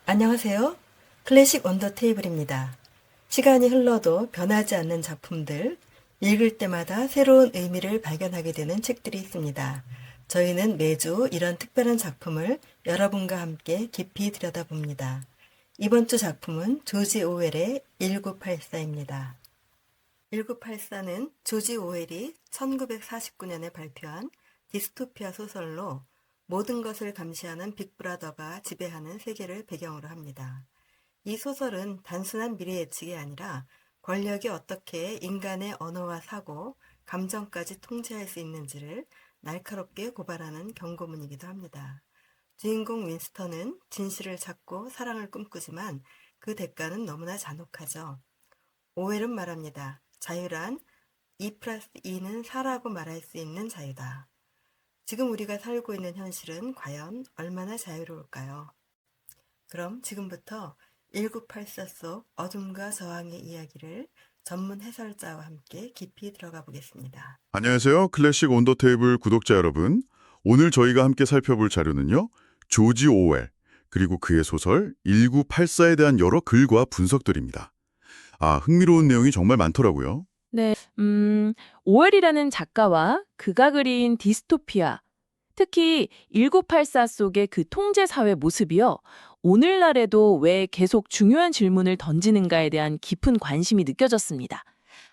안녕하세요. 클래식 언더 테이블입니다. 시간이 흘러도 변하지 않는 작품들, 읽을 때마다 새로운 의미를 발견하게 되는 책들이 있습니다. 저희는 매주 이런 특별한 작품을 여러분과 함께 깊이 들여다봅니다. 이번 주 작품은 조지 오웰의 1984입니다. 1984는 조지 오웰이 1949년에 발표한 디스토피아 소설로 모든 것을 감시하는 빅브라더가 지배하는 세계를 배경으로 합니다. 이 소설은 단순한 미래 예측이 아니라 권력이 어떻게 인간의 언어와 사고, 감정까지 통제할 수 있는지를 날카롭게 고발하는 경고문이기도 합니다. 주인공 윈스턴은 진실을 찾고 사랑을 꿈꾸지만 그 대가는 너무나 잔혹하죠. 오웰은 말합니다. 자유란 2+2는 4라고 말할 수 있는 자유다. 지금 우리가 살고 있는 현실은 과연 얼마나 자유로울까요? 그럼 지금부터 1984 속 어둠과 저항의 이야기를 전문 해설자와 함께 깊이 들어가 보겠습니다. 안녕하세요. 클래식 온더 테이블 구독자 여러분. 오늘 저희가 함께 살펴볼 자료는요. 조지 오웰, 그리고 그의 소설 1984에 대한 여러 글과 분석들입니다. 흥미로운 내용이 정말 많더라고요. 네, 오웰이라는 작가와 그가 그린 디스토피아, 특히 1984 속의 그 통제 사회 모습이요. 오늘날에도 왜 계속 중요한 질문을 던지는가에 대한 깊은 관심이 느껴졌습니다.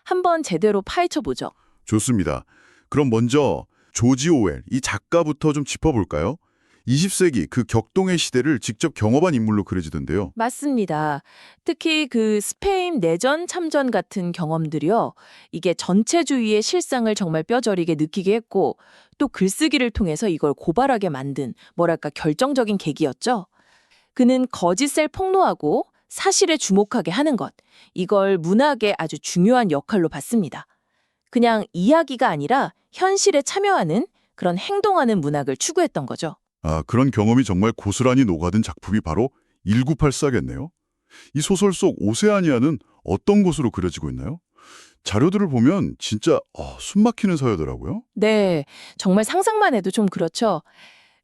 한번 제대로 파헤쳐보죠. 좋습니다. 그럼 먼저 조지 오웰, 이 작가부터 좀 짚어볼까요? 20세기 그 격동의 시대를 직접 경험한 인물로 그려지던데요. 맞습니다. 특히 그 스페인 내전 참전 같은 경험들이요. 이게 전체주의의 실상을 정말 뼈저리게 느끼게 했고 또 글쓰기를 통해서 이걸 고발하게 만든 뭐랄까 결정적인 계기였죠. 그는 거짓을 폭로하고 사실에 주목하게 하는 것. 이걸 문학의 아주 중요한 역할로 봤습니다. 그냥 이야기가 아니라 현실에 참여하는 그런 행동하는 문학을 추구했던 거죠. 그런 경험이 정말 고스란히 녹아든 작품이 바로 1984겠네요. 이 소설 속 오세아니아는 어떤 곳으로 그려지고 있나요? 자료들을 보면 진짜 숨막히는 사회더라고요. 네, 정말 상상만 해도 좀 그렇죠.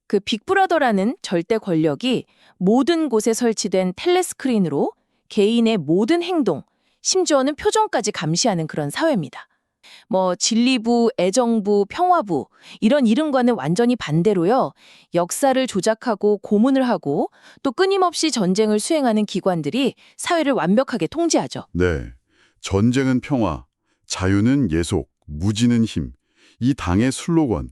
그 빅브라더라는 절대 권력이 모든 곳에 설치된 텔레스크린으로 개인의 모든 행동, 심지어는 표정까지 감시하는 그런 사회입니다. 진리부, 애정부, 평화부 이런 이름과는 완전히 반대로요. 역사를 조작하고 고문을 하고 또 끊임없이 전쟁을 수행하는 기관들이 사회를 완벽하게 통제하죠. 네. 전쟁은 평화, 자유는 예속, 무지는 힘. 이 당의 슬로건.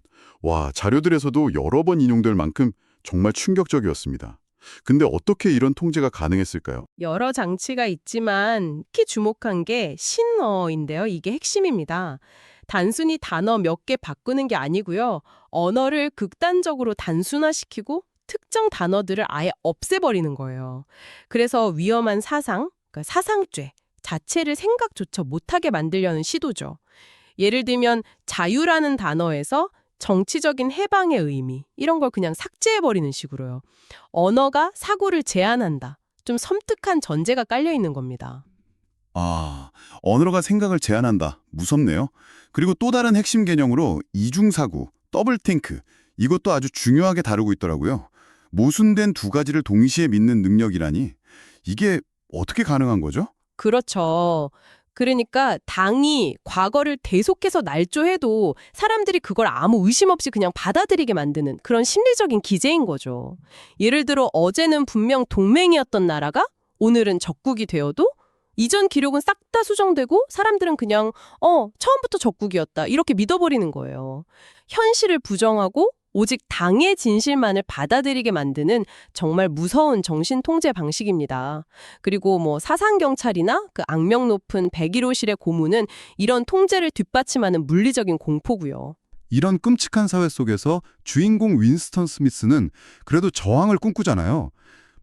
자료들에서도 여러 번 인용될 만큼 정말 충격적이었습니다. 근데 어떻게 이런 통제가 가능했을까요? 여러 장치가 있지만 특히 주목한 게 신어인데요. 이게 핵심입니다. 단순히 단어 몇 개 바꾸는 게 아니고요. 언어를 극단적으로 단순화시키고 특정 단어들을 아예 없애버리는 거예요. 그래서 위험한 사상, 그러니까 사상죄 자체를 생각조차 못하게 만들려는 시도죠. 예를 들면 자유라는 단어에서 정치적인 해방의 의미 이런 걸 그냥 삭제해버리는 식으로요. 언어가 사고를 제한한다. 좀 섬뜩한 전제가 깔려 있는 겁니다. 언어가 생각을 제한한다. 무섭네요. 그리고 또 다른 핵심 개념으로 이중사고, 더블탱크, 이것도 아주 중요하게 다루고 있더라고요. 모순된 두 가지를 동시에 믿는 능력이라니 이게 어떻게 가능한 거죠? 그렇죠. 그러니까 당이 과거를 대속해서 날조해도 사람들이 그걸 아무 의심 없이 그냥 받아들이게 만드는 그런 심리적인 기제인 거죠. 예를 들어 어제는 분명 동맹이었던 나라가 오늘은 적국이 되어도 이전 기록은 싹 다 수정되고 사람들은 그냥 처음부터 적국이었다 이렇게 믿어버리는 거예요. 현실을 부정하고 오직 당의 진실만을 받아들이게 만드는 정말 무서운 정신통제 방식입니다. 그리고 사상경찰이나 그 악명 높은 101호실의 고문은 이런 통제를 뒷받침하는 물리적인 공포고요. 이런 끔찍한 사회 속에서 주인공 윈스턴 스미스는 그래도 저항을 꿈꾸잖아요.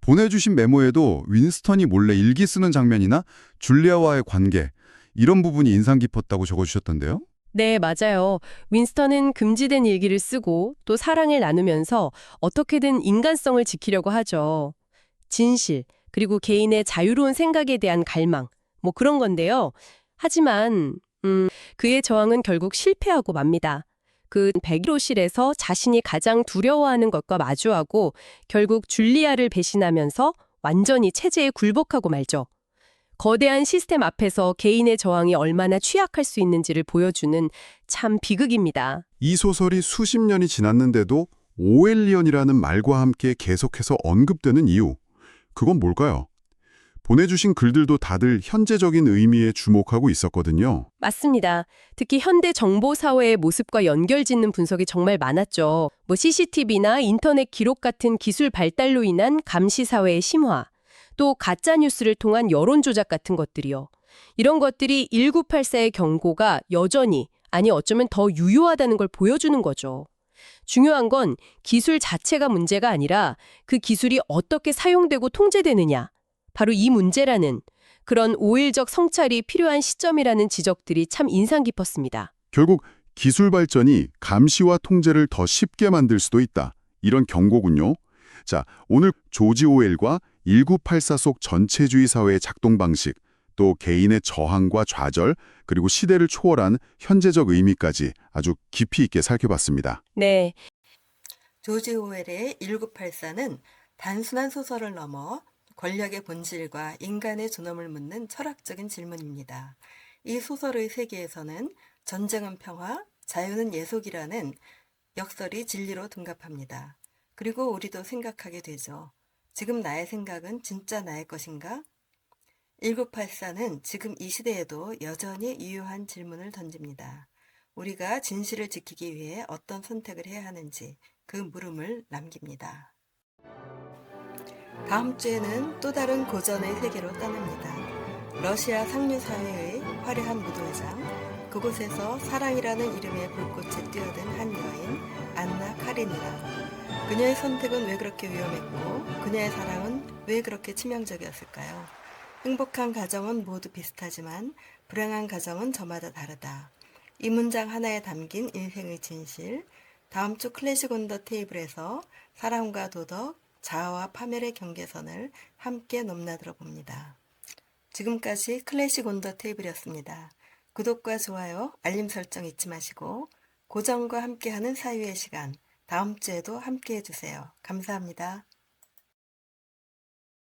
보내주신 메모에도 윈스턴이 몰래 일기 쓰는 장면이나 줄리아와의 관계, 이런 부분이 인상 깊었다고 적어주셨던데요. 네, 맞아요. 윈스턴은 금지된 일기를 쓰고 또 사랑을 나누면서 어떻게든 인간성을 지키려고 하죠. 진실, 그리고 개인의 자유로운 생각에 대한 갈망, 그런 건데요. 하지만 그의 저항은 결국 실패하고 맙니다. 그 101호실에서 자신이 가장 두려워하는 것과 마주하고 결국 줄리아를 배신하면서 완전히 체제에 굴복하고 말죠. 거대한 시스템 앞에서 개인의 저항이 얼마나 취약할 수 있는지를 보여주는 참 비극입니다. 이 소설이 수십 년이 지났는데도 오웰리언이라는 말과 함께 계속해서 언급되는 이유, 그건 뭘까요? 보내주신 글들도 다들 현재적인 의미에 주목하고 있었거든요. 맞습니다. 특히 현대 정보사회의 모습과 연결짓는 분석이 정말 많았죠. CCTV나 인터넷 기록 같은 기술 발달로 인한 감시사회의 심화, 또 가짜뉴스를 통한 여론조작 같은 것들이요. 이런 것들이 1984의 경고가 여전히, 아니 어쩌면 더 유효하다는 걸 보여주는 거죠. 중요한 건 기술 자체가 문제가 아니라 그 기술이 어떻게 사용되고 통제되느냐, 바로 이 문제라는, 그런 오일적 성찰이 필요한 시점이라는 지적들이 참 인상 깊었습니다. 결국 기술 발전이 감시와 통제를 더 쉽게 만들 수도 있다. 이런 경고군요. 자, 오늘 조지 오웰과 1984 속 전체주의 사회의 작동 방식, 또 개인의 저항과 좌절, 그리고 시대를 초월한 현재적 의미까지 아주 깊이 있게 살펴봤습니다. 네, 조지 오웰의 1984는 단순한 소설을 넘어 권력의 본질과 인간의 존엄을 묻는 철학적인 질문입니다. 이 소설의 세계에서는 전쟁은 평화, 자유는 예속이라는 역설이 진리로 둔갑합니다. 그리고 우리도 생각하게 되죠. 지금 나의 생각은 진짜 나의 것인가? 1984는 지금 이 시대에도 여전히 유효한 질문을 던집니다. 우리가 진실을 지키기 위해 어떤 선택을 해야 하는지 그 물음을 남깁니다. 다음 주에는 또 다른 고전의 세계로 떠납니다. 러시아 상류사회의 화려한 무도회장, 그곳에서 사랑이라는 이름의 불꽃에 뛰어든 한 여인, 안나 카리니나. 그녀의 선택은 왜 그렇게 위험했고 그녀의 사랑은 왜 그렇게 치명적이었을까요? 행복한 가정은 모두 비슷하지만 불행한 가정은 저마다 다르다. 이 문장 하나에 담긴 인생의 진실, 다음 주 클래식 온 더 테이블에서 사랑과 도덕, 자아와 파멸의 경계선을 함께 넘나들어 봅니다. 지금까지 클래식 온 더 테이블이었습니다. 구독과 좋아요, 알림 설정 잊지 마시고 고전과 함께하는 사유의 시간, 다음 주에도 함께해 주세요. 감사합니다.